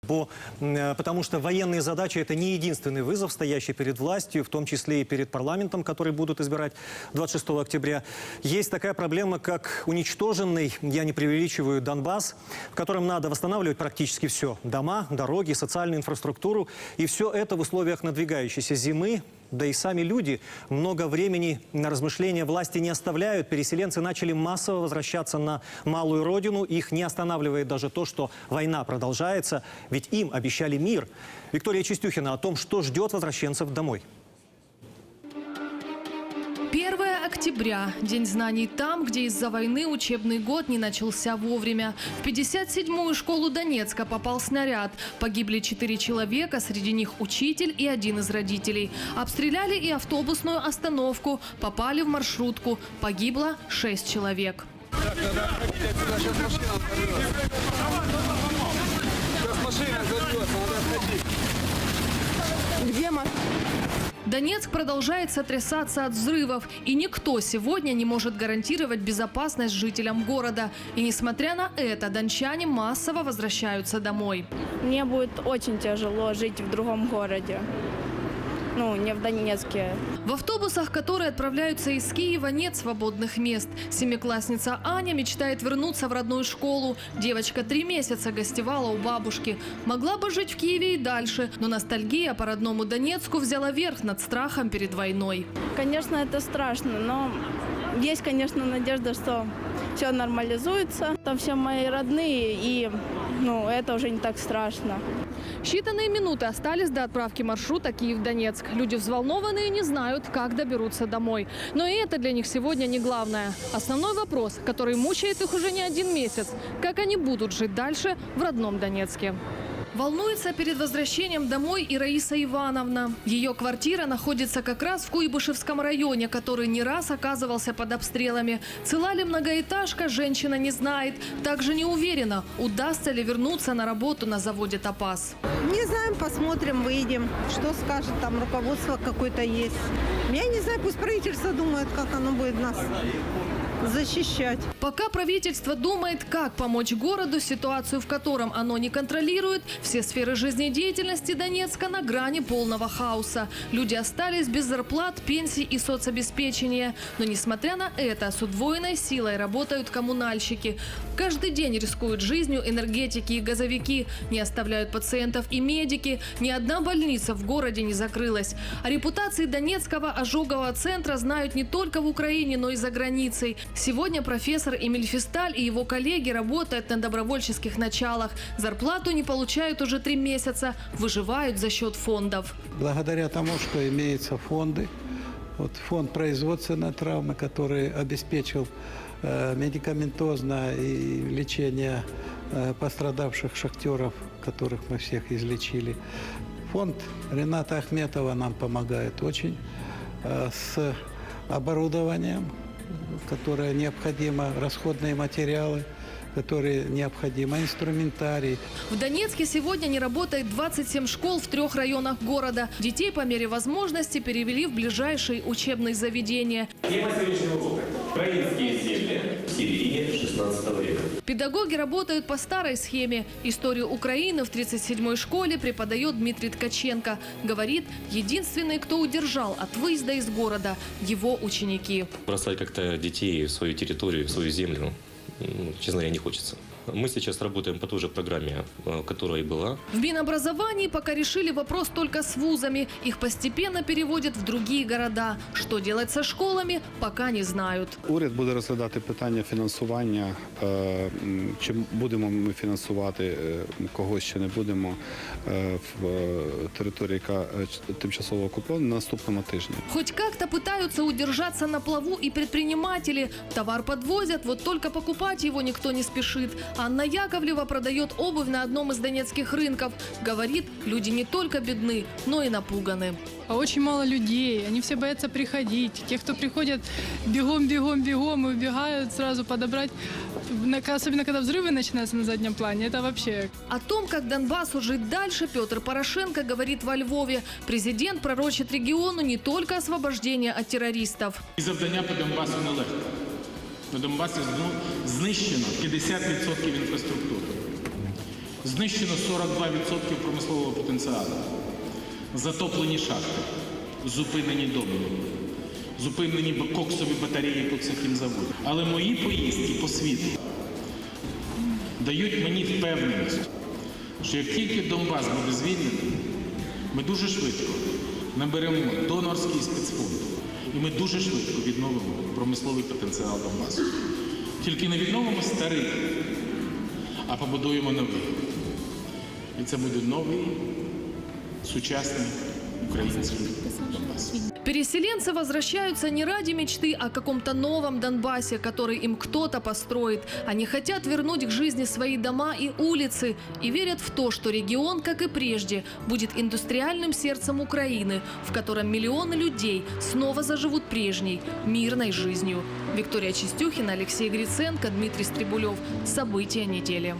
Потому что военные задачи – это не единственный вызов, стоящий перед властью, в том числе и перед парламентом, который будут избирать 26 октября. Есть такая проблема, как уничтоженный, я не преувеличиваю, Донбасс, в котором надо восстанавливать практически все – дома, дороги, социальную инфраструктуру. И все это в условиях надвигающейся зимы. Да и сами люди много времени на размышления власти не оставляют. Переселенцы начали массово возвращаться на малую родину. Их не останавливает даже то, что война продолжается. Ведь им обещали мир. Виктория Чистюхина о том, что ждет возвращенцев домой. 1 октября. День знаний там, где из-за войны учебный год не начался вовремя. В 57-ю школу Донецка попал снаряд. Погибли 4 человека, среди них учитель и один из родителей. Обстреляли и автобусную остановку. Попали в маршрутку. Погибло 6 человек. Где машина? Донецк продолжает сотрясаться от взрывов. И никто сегодня не может гарантировать безопасность жителям города. И несмотря на это, дончане массово возвращаются домой. Мне будет очень тяжело жить в другом городе. Ну, не в Донецке. В автобусах, которые отправляются из Киева, нет свободных мест. Семиклассница Аня мечтает вернуться в родную школу. Девочка 3 месяца гостевала у бабушки. Могла бы жить в Киеве и дальше, но ностальгия по родному Донецку взяла верх над страхом перед войной. Конечно, это страшно, но есть, конечно, надежда, что все нормализуется. Там все мои родные, и это уже не так страшно. Считанные минуты остались до отправки маршрута Киев-Донецк. Люди взволнованные не знают, как доберутся домой. Но и это для них сегодня не главное. Основной вопрос, который мучает их уже не 1 месяц – как они будут жить дальше в родном Донецке. Волнуется перед возвращением домой и Раиса Ивановна. Ее квартира находится как раз в Куйбышевском районе, который не раз оказывался под обстрелами. Цела ли многоэтажка, женщина не знает. Также не уверена, удастся ли вернуться на работу на заводе «Топаз». Не знаем, посмотрим, выйдем. Что скажет, там руководство какое-то есть. Я не знаю, пусть правительство думает, как оно будет нас защищать. Пока правительство думает, как помочь городу, ситуацию в котором оно не контролирует, все сферы жизнедеятельности Донецка на грани полного хаоса. Люди остались без зарплат, пенсий и соцобеспечения. Но несмотря на это, с удвоенной силой работают коммунальщики. Каждый день рискуют жизнью энергетики и газовики. Не оставляют пациентов и медики. Ни одна больница в городе не закрылась. О репутации Донецкого ожогового центра знают не только в Украине, но и за границей. Сегодня профессор Эмиль Фисталь и его коллеги работают на добровольческих началах. Зарплату не получают уже 3 месяца. Выживают за счет фондов. Благодаря тому, что имеются фонды, фонд производственной травмы, который обеспечил медикаментозное и лечение пострадавших шахтеров, которых мы всех излечили. Фонд Рената Ахметова нам помогает очень с оборудованием, которое необходимо, расходные материалы, которые необходимы, инструментарий. В Донецке сегодня не работает 27 школ в 3 районах города. Детей по мере возможности перевели в ближайшие учебные заведения. Тема сегодняшнего урока – украинские земли в середине 16 века. Педагоги работают по старой схеме. Историю Украины в 37-й школе преподает Дмитрий Ткаченко. Говорит, единственный, кто удержал от выезда из города – его ученики. Бросать как-то детей в свою территорию, в свою землю, честно говоря, не хочется. Мы сейчас работаем по той же программе, которая и была. В Минобразовании пока решили вопрос только с вузами. Их постепенно переводят в другие города. Что делать со школами, пока не знают. Уряд буде розглядати питання фінансування, чи будемо ми фінансувати, когось ще не будемо в території, яка тимчасово окупована, на наступному тижні. Хоть как-то пытаются удержаться на плаву и предприниматели. Товар подвозят, вот только покупать его никто не спешит. Анна Яковлева продает обувь на одном из донецких рынков. Говорит, люди не только бедны, но и напуганы. Очень мало людей, они все боятся приходить. Те, кто приходят, бегом и убегают сразу подобрать. Особенно, когда взрывы начинаются на заднем плане, это вообще... О том, как Донбассу жить дальше, Петр Порошенко говорит во Львове. Президент пророчит региону не только освобождение от террористов. І завдання по Донбасу нелегке. На Донбасі знищено 50% інфраструктури. Знищено 42% промислового потенціалу. Затоплені шахти, зупинені домини, зупинені коксові батареї по цехімзаводу. Але мої поїздки по світу дають мені впевненість, що як тільки Донбас буде звільнений, ми дуже швидко наберемо донорський спецфонд. І ми дуже швидко відновимо промисловий потенціал Донбасу. Тільки не відновимо старий, а побудуємо новий. І це буде новий, сучасний український Донбас. Переселенцы возвращаются не ради мечты о каком-то новом Донбассе, который им кто-то построит. Они хотят вернуть к жизни свои дома и улицы и верят в то, что регион, как и прежде, будет индустриальным сердцем Украины, в котором миллионы людей снова заживут прежней, мирной жизнью. Виктория Чистюхина, Алексей Гриценко, Дмитрий Стрибулев. События недели.